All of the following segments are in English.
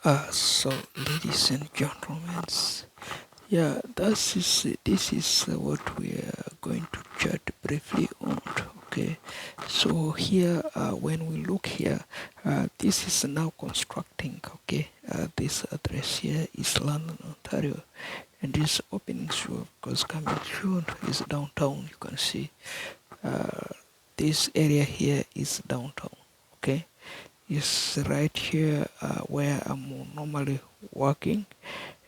So, ladies and gentlemen, yeah, this is what we are going to chat briefly on. Okay, so here, when we look here, this is now constructing. Okay, this address here is London, Ontario, and this opening show, because coming soon is downtown. You can see, uh, this area here is downtown. Okay, is right here where I'm normally working,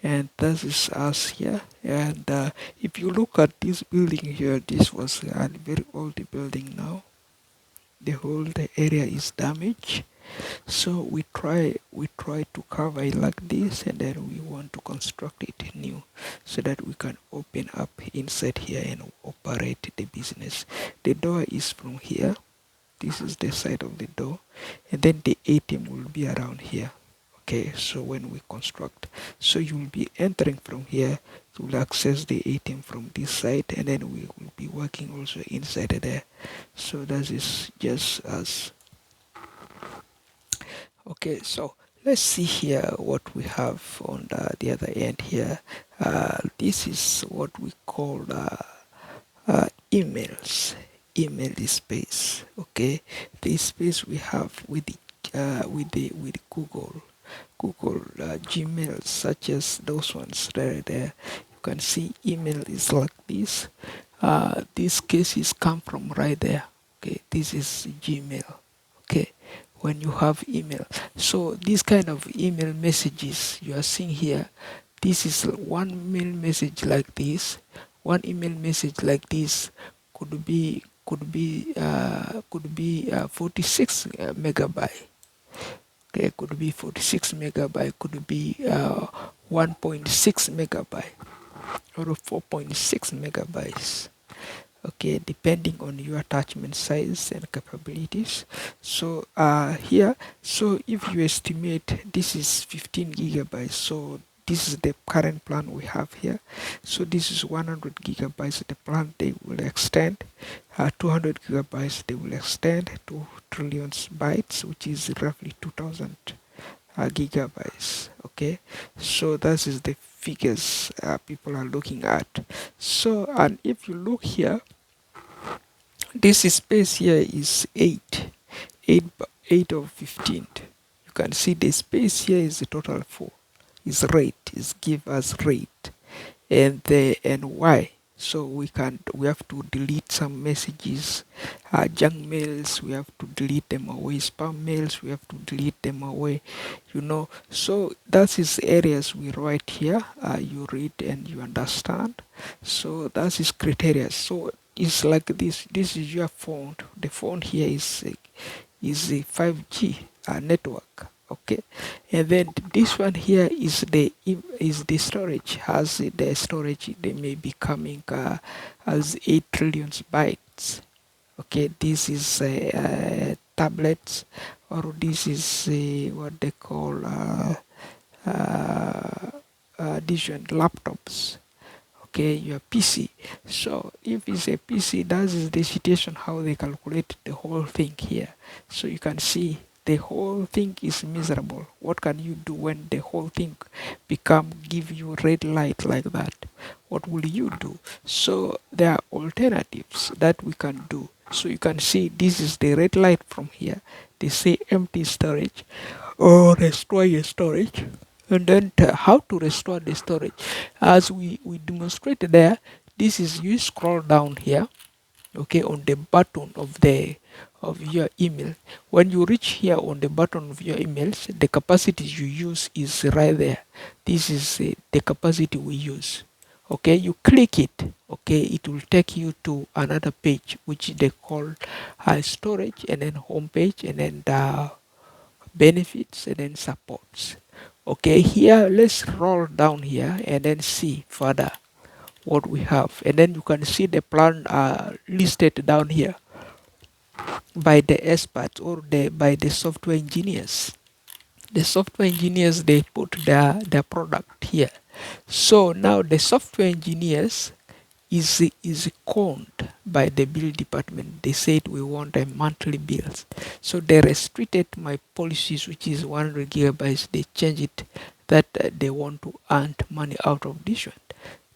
and this is us here. And if you look at this building here, this was a very old building. Now the whole area is damaged, so we try to cover it like this, and then we want to construct it new so that we can open up inside here and operate the business. The door is from here. This is the side of the door, and then the ATM will be around here. Okay, so when we construct, so you will be entering from here, you will access the ATM from this side, and then we will be working also inside there. So that is just as okay. So let's see here what we have on the other end here. This is what we call emails. Email space. Okay, the space we have with with Google Gmail, such as those ones right there. You can see email is like this. These cases come from right there. Okay, this is Gmail. Okay, when you have email, so this kind of email messages you are seeing here, this is one mail message like this. One email message like this could be 46 megabyte. Okay, could be 46 megabyte, could be 1.6 megabyte, or 4.6 megabytes. Okay, depending on your attachment size and capabilities. So here, so if you estimate this is 15 gigabytes, so this is the current plan we have here. So this is 100 gigabytes. The plan they will extend 200 gigabytes. They will extend to trillions bytes, which is roughly 2000 gigabytes. Okay, so that is the figures people are looking at. So, and if you look here, this space here is 8 of 15. You can see the space here is the total 4. Is rate, is give us rate, and the and why. So we have to delete some messages, junk mails. We have to delete them away. Spam mails. We have to delete them away. So that is areas we write here. You read and you understand. So that is criteria. So it's like this. This is your phone. The phone here is a 5G network. Okay, and then this one here is the storage. Has the storage, they may be coming as 8 trillion bytes. Okay, this is tablets, or this is what they call this one, laptops. Okay, your PC. So if it's a PC, that is the situation how they calculate the whole thing here. So you can see the whole thing is miserable. What can you do when the whole thing give you red light like that? What will you do? So there are alternatives that we can do. So you can see this is the red light from here. They say empty storage or restore your storage. And then how to restore the storage, as we demonstrated there. This is, you scroll down here, okay, on the button of your email. When you reach here on the button of your emails, the capacity you use is right there. This is the capacity we use. Okay, you click it. Okay, it will take you to another page which they call storage, and then home page, and then benefits, and then supports. Okay, here let's roll down here and then see further what we have, and then you can see the plan listed down here by the experts, or by the software engineers. The software engineers, they put their product here. So now the software engineers is conned by the bill department. They said we want a monthly bills, so they restricted my policies, which is 100 gigabytes. They changed it that they want to earn money out of this one.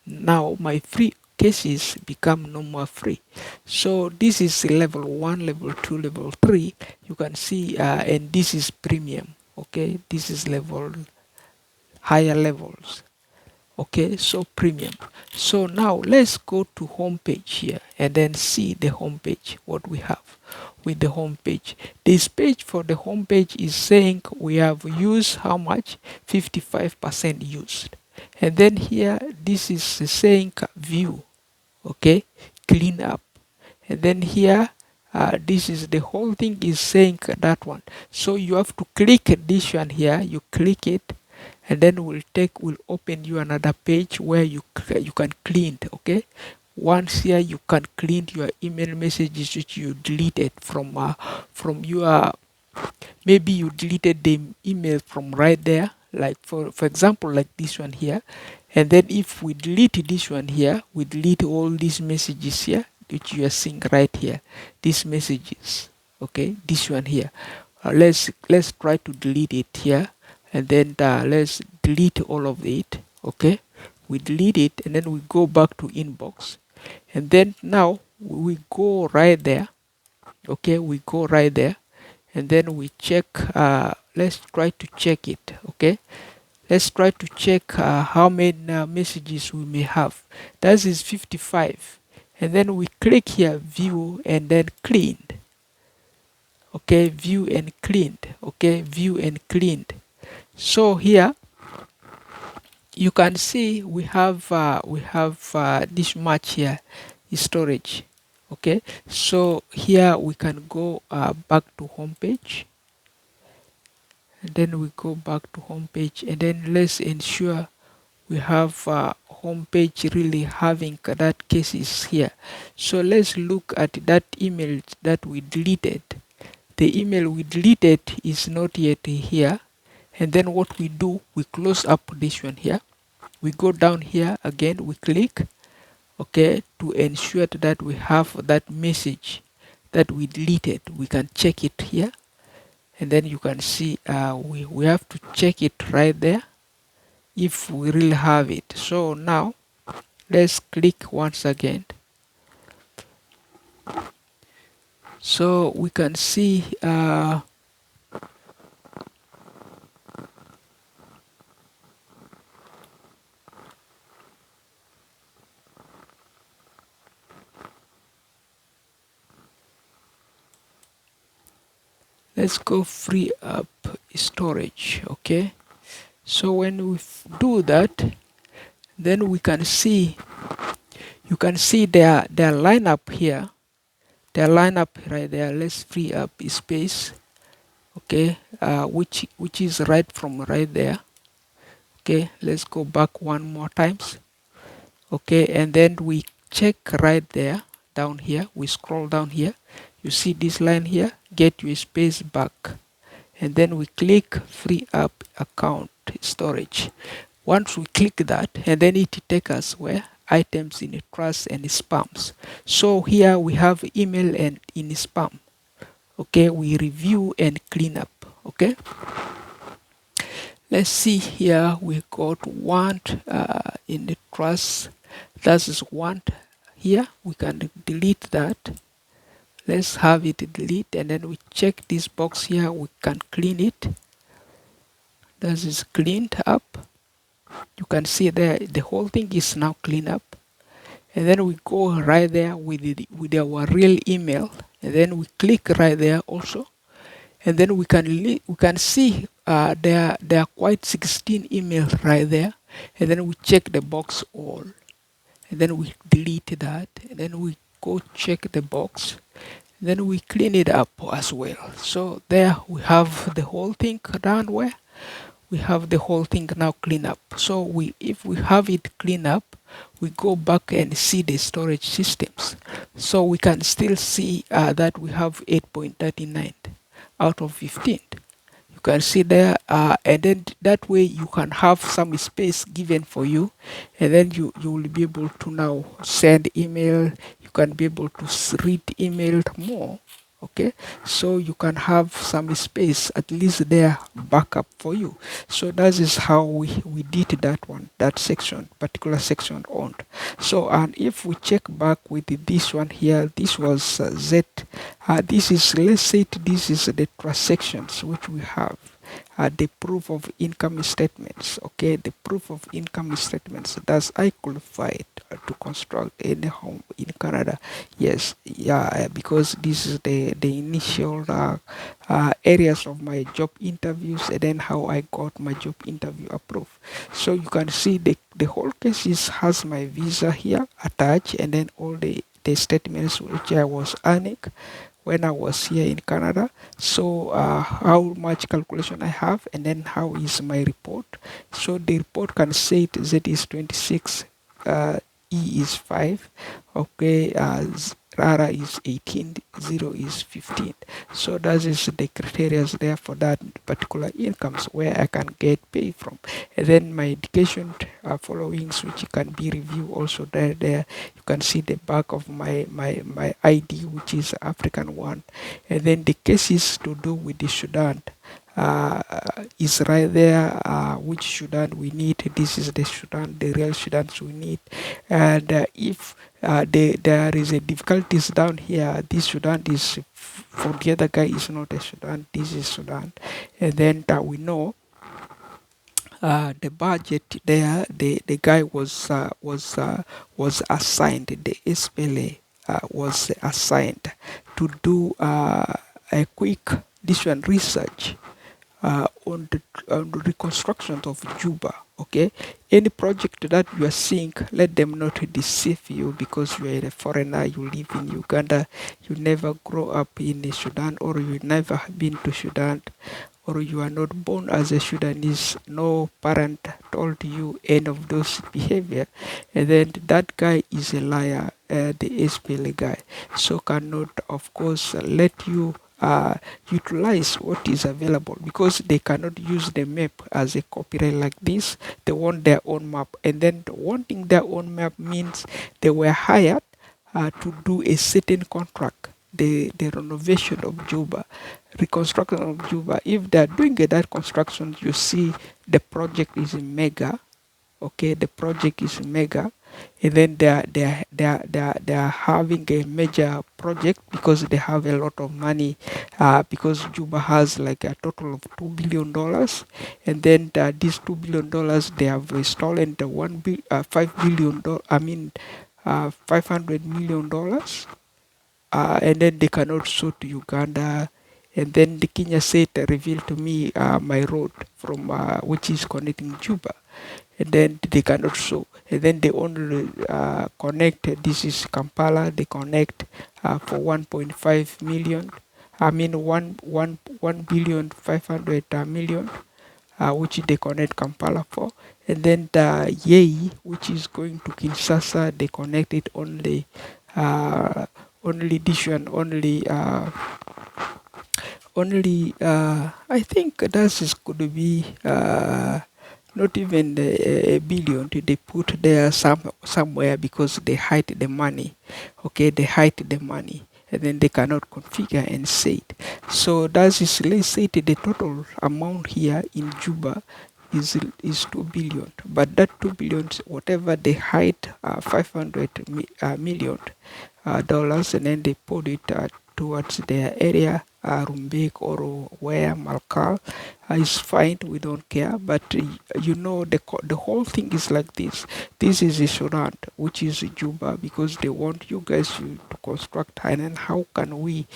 Now my free cases become no more free. So this is level 1, level 2, level 3. You can see, and this is premium. Okay, this is level higher levels. Okay, so premium. So now let's go to home page here and then see the home page, what we have with the home page. This page for the home page is saying we have used how much? 55% used. And then here this is saying view, okay, clean up. And then here this is the whole thing is saying that one. So you have to click this one here, you click it, and then will open you another page where you can clean, okay. Once here you can clean your email messages which you deleted from your, maybe you deleted the email from right there, like for example like this one here. And then if we delete this one here, we delete all these messages here which you are seeing right here, these messages, okay, this one here. Let's try to delete it here, and then let's delete all of it. Okay, we delete it, and then we go back to inbox, and then now we go right there. Okay, we go right there, and then we check. Let's try to check it. Okay, let's try to check how many messages we may have. That is 55, and then we click here view and then cleaned. Okay, view and cleaned. Okay, view and cleaned. So here you can see we have this much here is storage. Okay, so here we can go back to home page, and then we go back to home page, and then let's ensure we have home page really having that cases here. So let's look at that email that we deleted. The email we deleted is not yet here, and then what we do, we close up this one here, we go down here again, we click, okay, to ensure that we have that message that we deleted. We can check it here, and then you can see we have to check it right there if we really have it. So now let's click once again, so we can see let's go free up storage. Okay, so when we do that, then we can see, you can see their lineup here, their lineup right there. Let's free up space. Okay, which is right from right there. Okay, let's go back one more times. Okay, and then we check right there down here, we scroll down here, you see this line here, get your space back, and then we click free up account storage. Once we click that, and then it takes us where items in trash and spams. So here we have email and in spam. Okay, we review and clean up. Okay, let's see here, we got want in the trash. That is want here, we can delete that. Let's have it delete, and then we check this box here, we can clean it. That is cleaned up. You can see there the whole thing is now cleaned up, and then we go right there with our real email, and then we click right there also, and then we can see there are quite 16 emails right there, and then we check the box all, and then we delete that, and then we go check the box, and then we clean it up as well. So there we have the whole thing done, where we have the whole thing now clean up. So if we have it clean up, we go back and see the storage systems. So we can still see that we have 8.39 out of 15. You You can see there, and then that way you can have some space given for you, and then you will be able to now send email. You can be able to read email more. Okay, so you can have some space at least there backup for you. So that is how we did that one, that section, particular section on. So, and if we check back with this one here, this was Z. This is, let's say this is the transactions which we have. The proof of income statements. Okay, the proof of income statements. Does I qualified to construct any home in Canada? Yes, yeah, because this is the initial areas of my job interviews, and then how I got my job interview approved. So you can see the whole case has my visa here attached, and then all the statements which I was earning when I was here in Canada. So how much calculation I have, and then how is my report. So the report can say Z is 26, E is 5, okay, Rara is 18, 0 is 15. So that is the criteria there for that particular incomes where I can get paid from. And then my education followings, which can be reviewed also there. You can see the back of my ID, which is African one. And then the cases to do with the Sudan uh, is right there. Which Sudan we need? This is the Sudan, the real Sudan we need. And if there is a difficulties down here, this Sudan is for the other guy is not a Sudan. This is Sudan, and then we know the budget there. The guy was assigned. The SPLA was assigned to do a quick this one research on the reconstruction of Juba. Okay, any project that you are seeing, let them not deceive you because you are a foreigner. You live in Uganda, you never grow up in Sudan, or you never been to Sudan, or you are not born as a Sudanese. No parent told you any of those behavior, and then that guy is a liar. The SPLA guy, so cannot, of course, let you utilize what is available because they cannot use the map as a copyright like this. They want their own map, and then wanting their own map means they were hired to do a certain contract. The renovation of Juba, reconstruction of Juba. If they are doing that construction, you see the project is mega. Okay, the project is mega, and then they are having a major project because they have a lot of money, because Juba has like a total of $2 billion, and then these $2 billion they have stolen the 5 billion. I mean, $500 million, and then they cannot show to Uganda. And then the Kenya said revealed to me my road from which is connecting Juba, and then they cannot show. And then they only connect. This is Kampala. They connect for 1.5 million. I mean 1,500,000,000, which they connect Kampala for. And then the Yei, which is going to Kinshasa, they connect it only. Only this one, only I think that is could be not even a billion. They put there somewhere because they hide the money. Okay, they hide the money, and then they cannot configure and say it. So that is, let's say the total amount here in Juba is 2 billion, but that 2 billion, whatever they hide, 500 million dollars, and then they put it towards their area, Rumbek or where Malkal is fine. We don't care, but you know the whole thing is like this. This is a Sudan, which is Juba, because they want you guys to construct, and then how can we?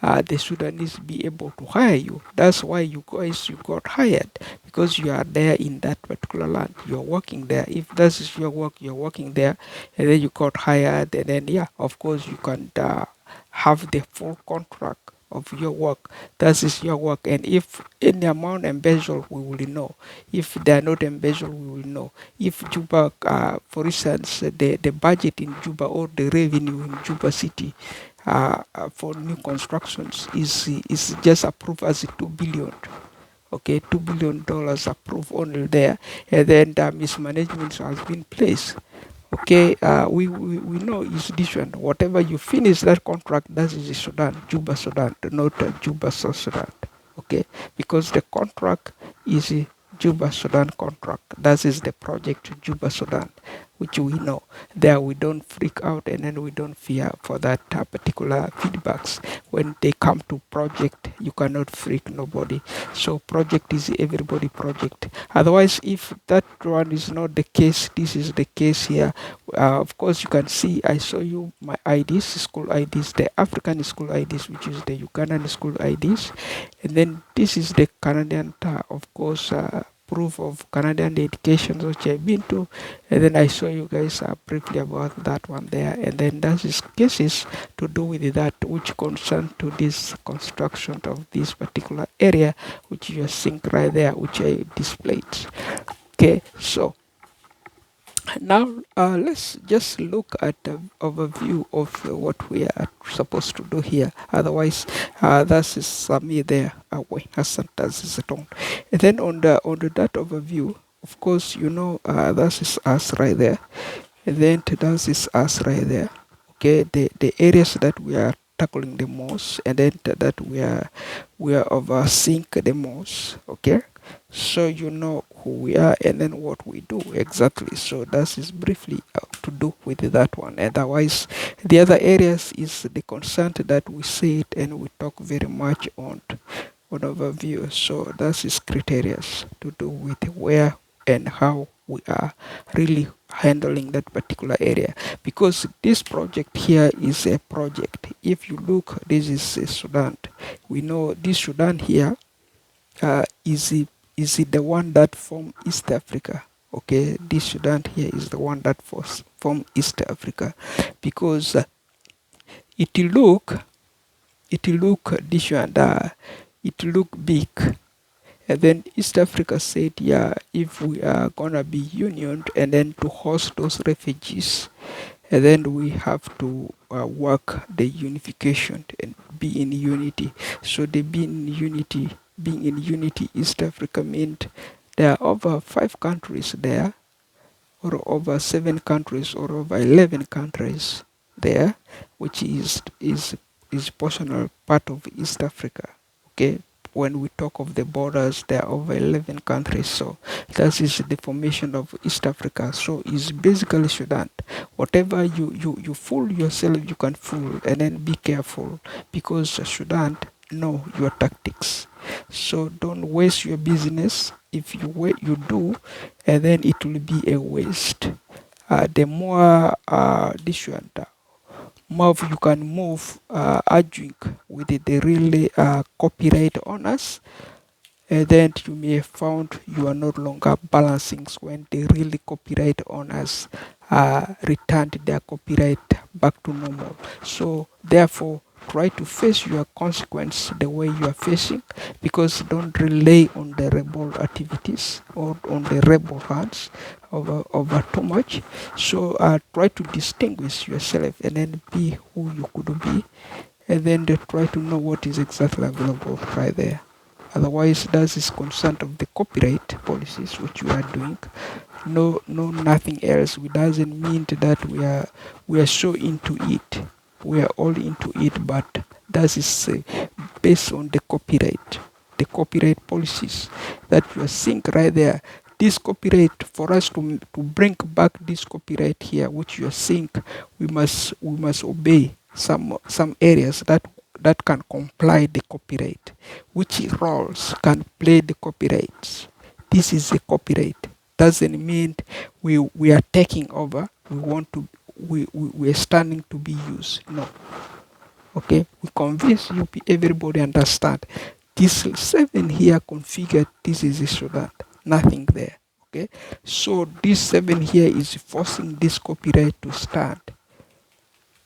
The Sudanese be able to hire you. That's why you guys you got hired, because you are there in that particular land. You are working there. If that is your work, you're working there, and then you got hired, and then yeah, of course you can have the full contract of your work. That is your work. And if any amount embezzled, we will know. If they are not embezzled, we will know. If Juba, for instance, the budget in Juba or the revenue in Juba city for new constructions is just approved as 2 billion. Okay, $2 billion approved only there, and then the mismanagement has been placed. Okay, we know it's different. Whatever you finish that contract, that is Sudan, Juba Sudan, not Juba South Sudan. Okay, because the contract is a Juba Sudan contract. That is the project Juba Sudan, which we know. There we don't freak out and then we don't fear for that particular feedbacks. When they come to project, you cannot freak nobody. So project is everybody project. Otherwise, if that one is not the case, this is the case here. Of course, you can see I show you my IDs, school IDs, the African school IDs, which is the Ugandan school IDs, and then this is the Canadian, of course, proof of Canadian education which I've been to, and then I show you guys briefly about that one there, and then that is cases to do with that which concern to this construction of this particular area which you are seeing right there, which I displayed. Okay, so now let's just look at the overview of what we are supposed to do here. Otherwise, that is me there. Away, as is it on. And then on the that overview, of course, you know that is us right there. And then that is us right there. Okay, the areas that we are tackling the most, and then that we are overseeing the most. Okay, so you know who we are and then what we do exactly. So that is briefly to do with that one. Otherwise, the other areas is the consent that we say it and we talk very much on overview. So that is criteria to do with where and how we are really handling that particular area, because this project here is a project. If you look, this is Sudan. We know this Sudan here is it the one that form East Africa. Okay, this Sudan here is the one that form East Africa, because it look this one it look big. And then East Africa said, yeah, if we are gonna be unioned and then to host those refugees, and then we have to work the unification and be in unity. So they being in unity, East Africa meant there are over 5 countries there, or over 7 countries, or over 11 countries there, which is portional part of East Africa. Okay, when we talk of the borders, there are over 11 countries. So that is the formation of East Africa. So it's basically Sudan. Whatever you fool yourself, you can fool, and then be careful, because Sudan know your tactics. So don't waste your business. If you do, and then it will be a waste. The more this one, more you can move arguing with the really copyright owners, and then you may have found you are no longer balancing when the really copyright owners returned their copyright back to normal. So therefore, try to face your consequence the way you are facing, because don't rely on the rebel activities or on the rebel hands over too much. So try to distinguish yourself and then be who you could be, and then try to know what is exactly available right there. Otherwise, that is concerned of the copyright policies which we are doing. No, nothing else. It doesn't mean that we are so into it. We are all into it, but that is based on the copyright policies that you are seeing right there. This copyright, for us to bring back this copyright here, which you are seeing, we must obey some areas that can comply the copyright, which roles can play the copyrights. This is a copyright. Doesn't mean we are taking over. We want to we are standing to be used. No. Okay. We convince you everybody understand. This 7 here configured. This is a Sudan. Nothing there. Okay. So this 7 here is forcing this copyright to stand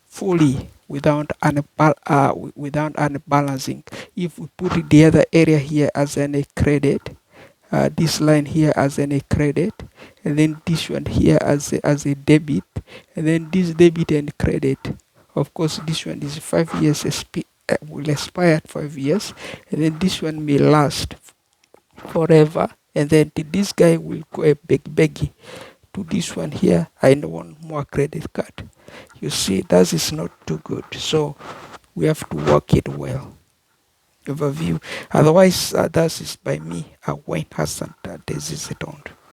fully without unbalancing. If we put the other area here as a credit, this line here as a credit, and then this one here as a debit, and then this debit and credit. Of course, this one is 5 years will expire at 5 years, and then this one may last forever, and then this guy will go a begging to this one here, I don't want more credit card. You see, that is not too good. So we have to work it well. Overview. Otherwise, that is by me, Wayne Hassan, This is it on.